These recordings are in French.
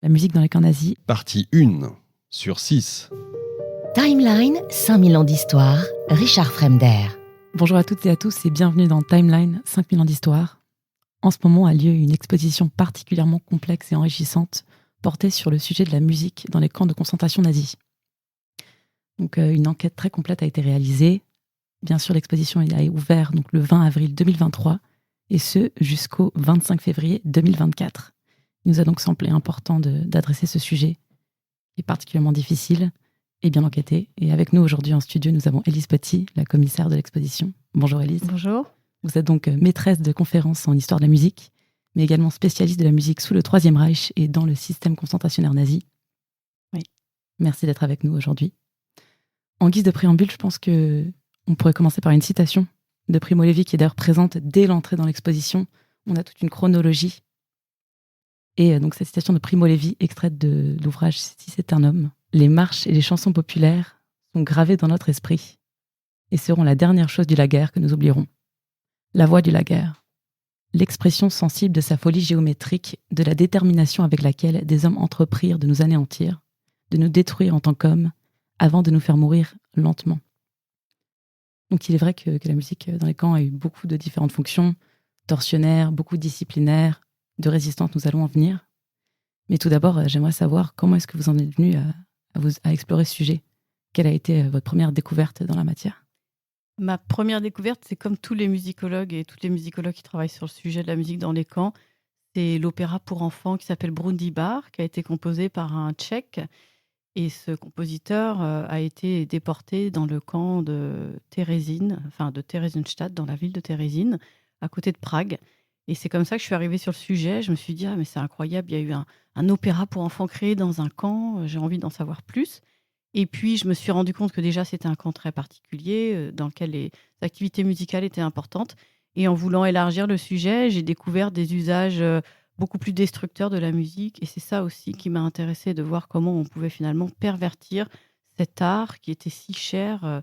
La musique dans les camps nazis. Partie 1 sur 6. Timeline, 5000 ans d'histoire, Richard Fremder. Bonjour à toutes et à tous et bienvenue dans Timeline, 5000 ans d'histoire. En ce moment a lieu une exposition particulièrement complexe et enrichissante portée sur le sujet de la musique dans les camps de concentration nazis. Donc une enquête très complète a été réalisée. Bien sûr, l'exposition a ouvert donc, le 20 avril 2023 et ce jusqu'au 25 février 2024. Il nous a donc semblé important d'adresser ce sujet qui est particulièrement difficile et bien enquêté. Et avec nous aujourd'hui en studio, nous avons Élise Petit, la commissaire de l'exposition. Bonjour Élise. Bonjour. Vous êtes donc maîtresse de conférences en histoire de la musique, mais également spécialiste de la musique sous le Troisième Reich et dans le système concentrationnaire nazi. Oui. Merci d'être avec nous aujourd'hui. En guise de préambule, je pense qu'on pourrait commencer par une citation de Primo Levi qui est d'ailleurs présente dès l'entrée dans l'exposition. On a toute une chronologie. Et donc cette citation de Primo Levi, extraite de l'ouvrage Si c'est un homme. Les marches et les chansons populaires sont gravées dans notre esprit et seront la dernière chose du laguerre que nous oublierons. La voix du laguerre. L'expression sensible de sa folie géométrique, de la détermination avec laquelle des hommes entreprirent de nous anéantir, de nous détruire en tant qu'hommes, avant de nous faire mourir lentement. Donc il est vrai que la musique dans les camps a eu beaucoup de différentes fonctions, tortionnaires, beaucoup disciplinaires, de résistance, nous allons en venir. Mais tout d'abord, j'aimerais savoir comment est-ce que vous en êtes venu à explorer ce sujet. Quelle a été votre première découverte dans la matière ? Ma première découverte, c'est comme tous les musicologues et toutes les musicologues qui travaillent sur le sujet de la musique dans les camps, c'est l'opéra pour enfants qui s'appelle Brundibar, qui a été composé par un Tchèque. Et ce compositeur a été déporté dans le camp de Theresienstadt, dans la ville de Térésine, à côté de Prague. Et c'est comme ça que je suis arrivée sur le sujet. Je me suis dit, mais c'est incroyable, il y a eu un opéra pour enfants créé dans un camp, j'ai envie d'en savoir plus. Et puis, je me suis rendu compte que déjà, c'était un camp très particulier, dans lequel les activités musicales étaient importantes. Et en voulant élargir le sujet, j'ai découvert des usages beaucoup plus destructeurs de la musique. Et c'est ça aussi qui m'a intéressée, de voir comment on pouvait finalement pervertir cet art qui était si cher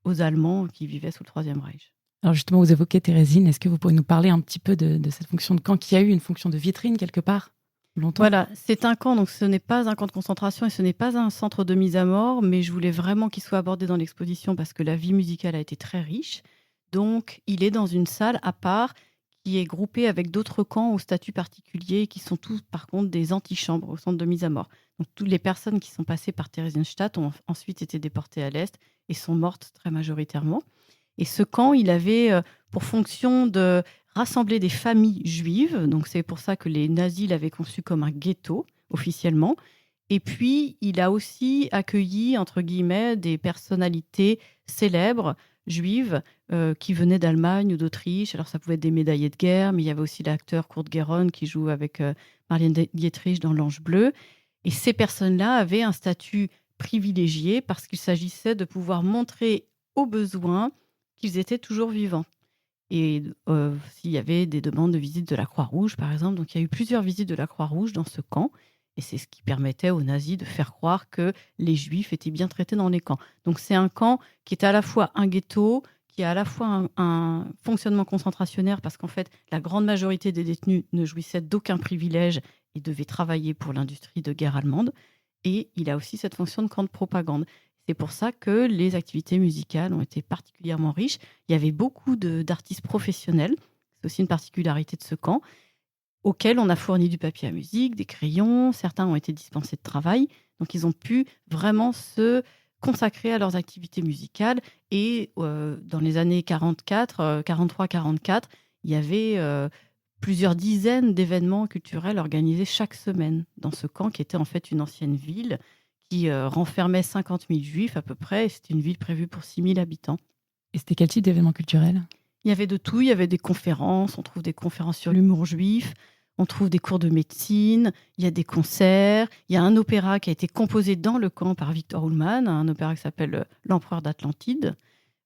aux Allemands qui vivaient sous le Troisième Reich. Alors justement, vous évoquez Térésine. Est-ce que vous pourriez nous parler un petit peu de cette fonction de camp qui a eu une fonction de vitrine quelque part longtemps ? Voilà, c'est un camp, donc ce n'est pas un camp de concentration et ce n'est pas un centre de mise à mort, mais je voulais vraiment qu'il soit abordé dans l'exposition parce que la vie musicale a été très riche. Donc, il est dans une salle à part qui est groupée avec d'autres camps au statut particulier qui sont tous, par contre, des antichambres au centre de mise à mort. Donc, toutes les personnes qui sont passées par Theresienstadt ont ensuite été déportées à l'Est et sont mortes très majoritairement. Et ce camp, il avait pour fonction de rassembler des familles juives. Donc, c'est pour ça que les nazis l'avaient conçu comme un ghetto, officiellement. Et puis, il a aussi accueilli, entre guillemets, des personnalités célèbres juives qui venaient d'Allemagne ou d'Autriche. Alors, ça pouvait être des médaillés de guerre, mais il y avait aussi l'acteur Kurt Geron qui joue avec Marlène Dietrich dans L'Ange bleu. Et ces personnes-là avaient un statut privilégié parce qu'il s'agissait de pouvoir montrer aux besoins qu'ils étaient toujours vivants. Et s'il y avait des demandes de visite de la Croix-Rouge, par exemple, donc il y a eu plusieurs visites de la Croix-Rouge dans ce camp, et c'est ce qui permettait aux nazis de faire croire que les Juifs étaient bien traités dans les camps. Donc c'est un camp qui est à la fois un ghetto, qui a à la fois un fonctionnement concentrationnaire, parce qu'en fait, la grande majorité des détenus ne jouissaient d'aucun privilège et devaient travailler pour l'industrie de guerre allemande, et il a aussi cette fonction de camp de propagande. C'est pour ça que les activités musicales ont été particulièrement riches. Il y avait beaucoup d'artistes professionnels, c'est aussi une particularité de ce camp, auxquels on a fourni du papier à musique, des crayons, certains ont été dispensés de travail, donc ils ont pu vraiment se consacrer à leurs activités musicales. Et dans les années 43-44, il y avait plusieurs dizaines d'événements culturels organisés chaque semaine dans ce camp qui était en fait une ancienne ville qui renfermait 50 000 juifs à peu près. C'était une ville prévue pour 6 000 habitants. Et c'était quel type d'événements culturels ? Il y avait de tout. Il y avait des conférences. On trouve des conférences sur l'humour juif. On trouve des cours de médecine. Il y a des concerts. Il y a un opéra qui a été composé dans le camp par Victor Ullmann, un opéra qui s'appelle L'Empereur d'Atlantide.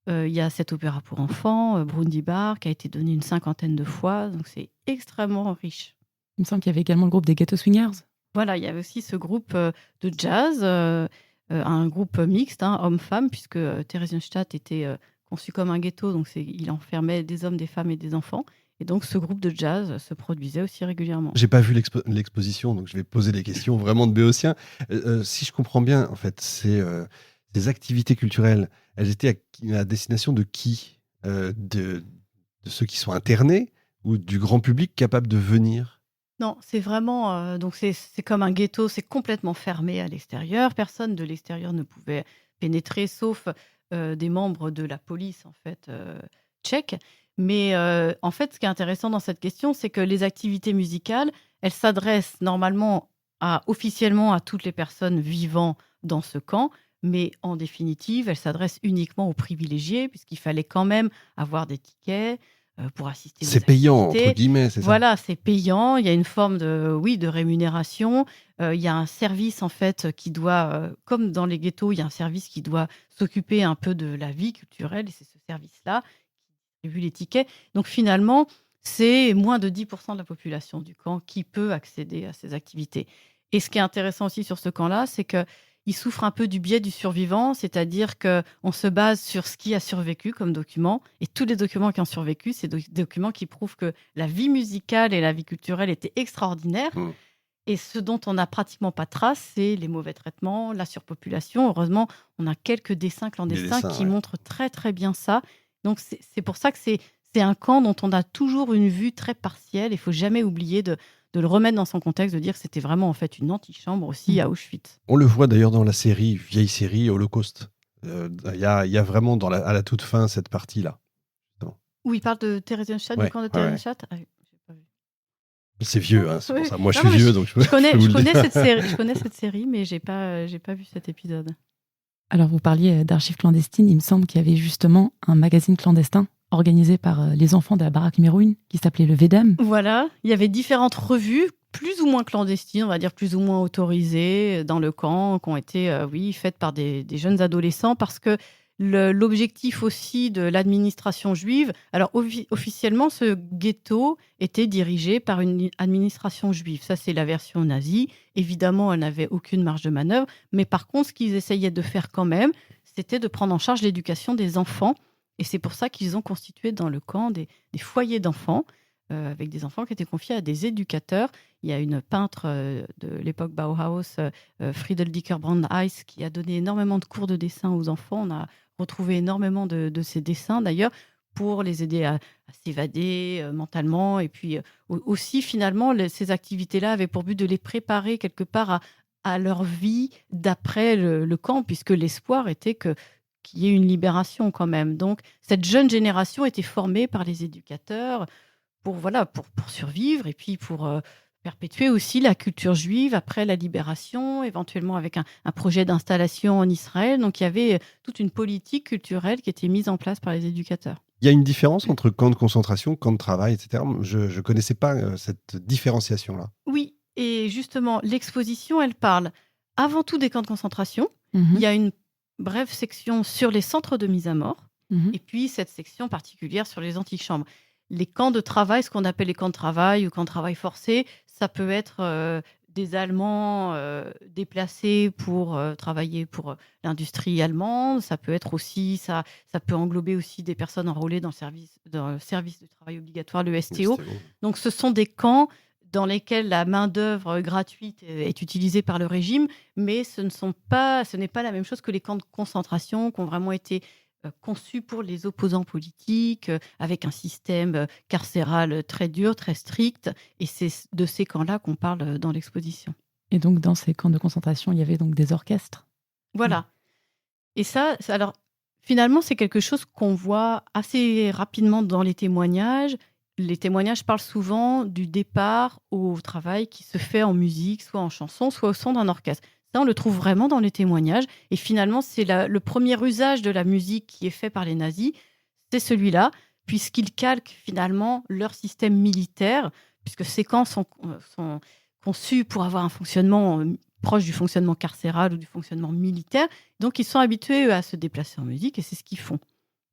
Il y a cet opéra pour enfants, Brundibar, qui a été donné une 50aine de fois. Donc c'est extrêmement riche. Il me semble qu'il y avait également le groupe des Ghetto Swingers. Voilà, il y avait aussi ce groupe de jazz, un groupe mixte, hommes-femmes, puisque Theresienstadt était conçu comme un ghetto, donc il enfermait des hommes, des femmes et des enfants. Et donc, ce groupe de jazz se produisait aussi régulièrement. J'ai pas vu l'exposition, donc je vais poser des questions vraiment de béotien. Si je comprends bien, en fait, ces activités culturelles, elles étaient à destination de qui? De ceux qui sont internés ou du grand public capable de venir? Non, c'est vraiment donc c'est comme un ghetto, c'est complètement fermé à l'extérieur. Personne de l'extérieur ne pouvait pénétrer, sauf des membres de la police en fait tchèque. Mais en fait, ce qui est intéressant dans cette question, c'est que les activités musicales, elles s'adressent normalement officiellement à toutes les personnes vivant dans ce camp, mais en définitive, elles s'adressent uniquement aux privilégiés, puisqu'il fallait quand même avoir des tickets pour assister aux C'est payant, entre activités. guillemets, c'est ça? Voilà, c'est payant. Il y a une forme de rémunération. Il y a un service en fait qui doit, comme dans les ghettos, il y a un service qui doit s'occuper un peu de la vie culturelle et c'est ce service-là qui distribue les tickets. Donc finalement, c'est moins de 10% de la population du camp qui peut accéder à ces activités. Et ce qui est intéressant aussi sur ce camp-là, c'est que il souffre un peu du biais du survivant, c'est-à-dire qu'on se base sur ce qui a survécu comme document, et tous les documents qui ont survécu, c'est des documents qui prouvent que la vie musicale et la vie culturelle étaient extraordinaires, Mmh. et ce dont on n'a pratiquement pas trace, c'est les mauvais traitements, la surpopulation. Heureusement, on a quelques dessins clandestins qui ouais. montrent très très bien ça. Donc c'est pour ça que c'est un camp dont on a toujours une vue très partielle. Il faut jamais oublier de le remettre dans son contexte, de dire que c'était vraiment en fait une antichambre aussi à Auschwitz. On le voit d'ailleurs dans la vieille série Holocauste. Il y a vraiment à la toute fin cette partie-là. Où il parle de Theresienstadt, Ouais, du camp de ouais. Theresienstadt. Ah oui, j'ai pas vu. C'est vieux, hein, c'est pour Oui. ça. Moi, je Non, suis mais vieux, donc je connais, peux vous je le connais dire. je connais cette série, mais j'ai pas vu cet épisode. Alors, vous parliez d'archives clandestines. Il me semble qu'il y avait justement un magazine clandestin organisé par les enfants de la baraque numéro 1 qui s'appelait le Vedam. Voilà, il y avait différentes revues, plus ou moins clandestines, on va dire plus ou moins autorisées dans le camp, qui ont été, faites par des jeunes adolescents, parce que l'objectif aussi de l'administration juive, alors officiellement, ce ghetto était dirigé par une administration juive. Ça, c'est la version nazie. Évidemment, elle n'avait aucune marge de manœuvre, mais par contre, ce qu'ils essayaient de faire quand même, c'était de prendre en charge l'éducation des enfants. Et c'est pour ça qu'ils ont constitué dans le camp des foyers d'enfants, avec des enfants qui étaient confiés à des éducateurs. Il y a une peintre de l'époque Bauhaus, Friedel Dicker Brandeis, qui a donné énormément de cours de dessin aux enfants. On a retrouvé énormément de ses dessins, d'ailleurs, pour les aider à s'évader mentalement. Et puis aussi, finalement, ces activités-là avaient pour but de les préparer quelque part à leur vie d'après le camp, puisque l'espoir était qu'il y ait une libération quand même. Donc, cette jeune génération était formée par les éducateurs pour survivre et puis pour perpétuer aussi la culture juive après la libération, éventuellement avec un projet d'installation en Israël. Donc, il y avait toute une politique culturelle qui était mise en place par les éducateurs. Il y a une différence entre camp de concentration, camp de travail, etc. Je ne connaissais pas cette différenciation-là. Oui, et justement, l'exposition, elle parle avant tout des camps de concentration. Il y a une brève section sur les centres de mise à mort, et puis cette section particulière sur les antichambres. Les camps de travail, ce qu'on appelle les camps de travail ou camps de travail forcé, ça peut être des Allemands déplacés pour travailler pour l'industrie allemande. Ça peut être aussi, ça peut englober aussi des personnes enrôlées dans le service de travail obligatoire, le STO. Donc ce sont des camps dans lesquels la main-d'œuvre gratuite est utilisée par le régime, mais ce n'est pas la même chose que les camps de concentration qui ont vraiment été conçus pour les opposants politiques, avec un système carcéral très dur, très strict. Et c'est de ces camps-là qu'on parle dans l'exposition. Et donc, dans ces camps de concentration, il y avait donc des orchestres. Voilà. Et ça, alors, finalement, c'est quelque chose qu'on voit assez rapidement dans les témoignages. Les témoignages parlent souvent du départ au travail qui se fait en musique, soit en chanson, soit au son d'un orchestre. Ça, on le trouve vraiment dans les témoignages. Et finalement, c'est le premier usage de la musique qui est fait par les nazis, c'est celui-là, puisqu'ils calquent finalement leur système militaire, puisque ces camps sont conçus pour avoir un fonctionnement proche du fonctionnement carcéral ou du fonctionnement militaire. Donc, ils sont habitués à se déplacer en musique et c'est ce qu'ils font.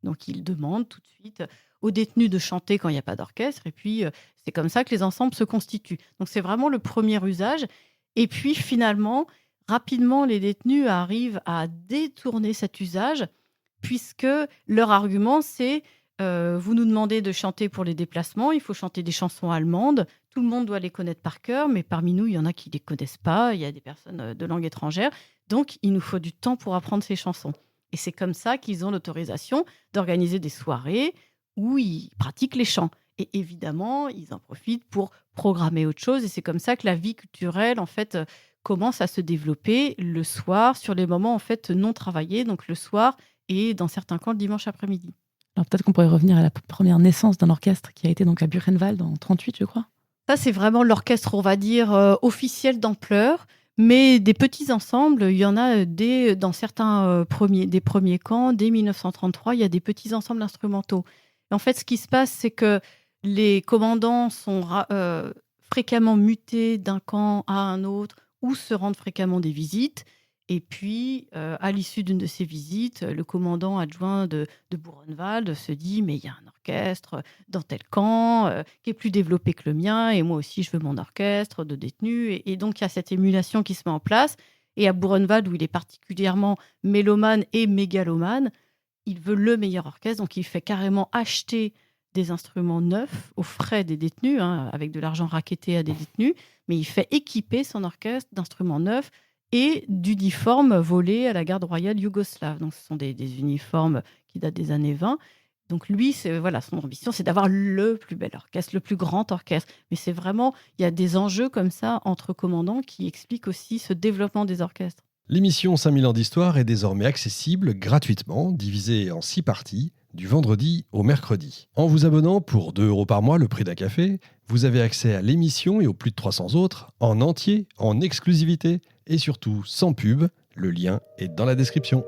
Donc, ils demandent tout de suite aux détenus de chanter quand il n'y a pas d'orchestre. Et puis, c'est comme ça que les ensembles se constituent. Donc, c'est vraiment le premier usage. Et puis, finalement, rapidement, les détenus arrivent à détourner cet usage, puisque leur argument, c'est Vous nous demandez de chanter pour les déplacements, il faut chanter des chansons allemandes. Tout le monde doit les connaître par cœur, mais parmi nous, il y en a qui ne les connaissent pas. Il y a des personnes de langue étrangère. Donc, il nous faut du temps pour apprendre ces chansons. Et c'est comme ça qu'ils ont l'autorisation d'organiser des soirées où ils pratiquent les chants. Et évidemment, ils en profitent pour programmer autre chose. Et c'est comme ça que la vie culturelle, en fait, commence à se développer le soir, sur les moments en fait non travaillés, donc le soir et dans certains camps le dimanche après-midi. Alors peut-être qu'on pourrait revenir à la première naissance d'un orchestre qui a été donc à Buchenwald en 1938, je crois. Ça, c'est vraiment l'orchestre, on va dire, officiel d'ampleur. Mais des petits ensembles, il y en a dans certains des premiers camps. Dès 1933, il y a des petits ensembles instrumentaux. Et en fait, ce qui se passe, c'est que les commandants sont fréquemment mutés d'un camp à un autre ou se rendent fréquemment des visites. Et puis, à l'issue d'une de ces visites, le commandant adjoint de Buchenwald se dit « Mais il y a un orchestre dans tel camp qui est plus développé que le mien, et moi aussi, je veux mon orchestre de détenus. » Et donc, il y a cette émulation qui se met en place. Et à Buchenwald, où il est particulièrement mélomane et mégalomane, il veut le meilleur orchestre. Donc, il fait carrément acheter des instruments neufs aux frais des détenus, avec de l'argent racketté à des détenus. Mais il fait équiper son orchestre d'instruments neufs et d'uniformes volés à la garde royale yougoslave. Donc, ce sont des uniformes qui datent des années 20. Donc, lui, son ambition, c'est d'avoir le plus bel orchestre, le plus grand orchestre. Mais c'est vraiment, il y a des enjeux comme ça entre commandants qui expliquent aussi ce développement des orchestres. L'émission 5000 ans d'histoire est désormais accessible gratuitement, divisée en 6 parties, du vendredi au mercredi. En vous abonnant pour 2 € par mois, le prix d'un café, vous avez accès à l'émission et aux plus de 300 autres, en entier, en exclusivité, et surtout sans pub. Le lien est dans la description.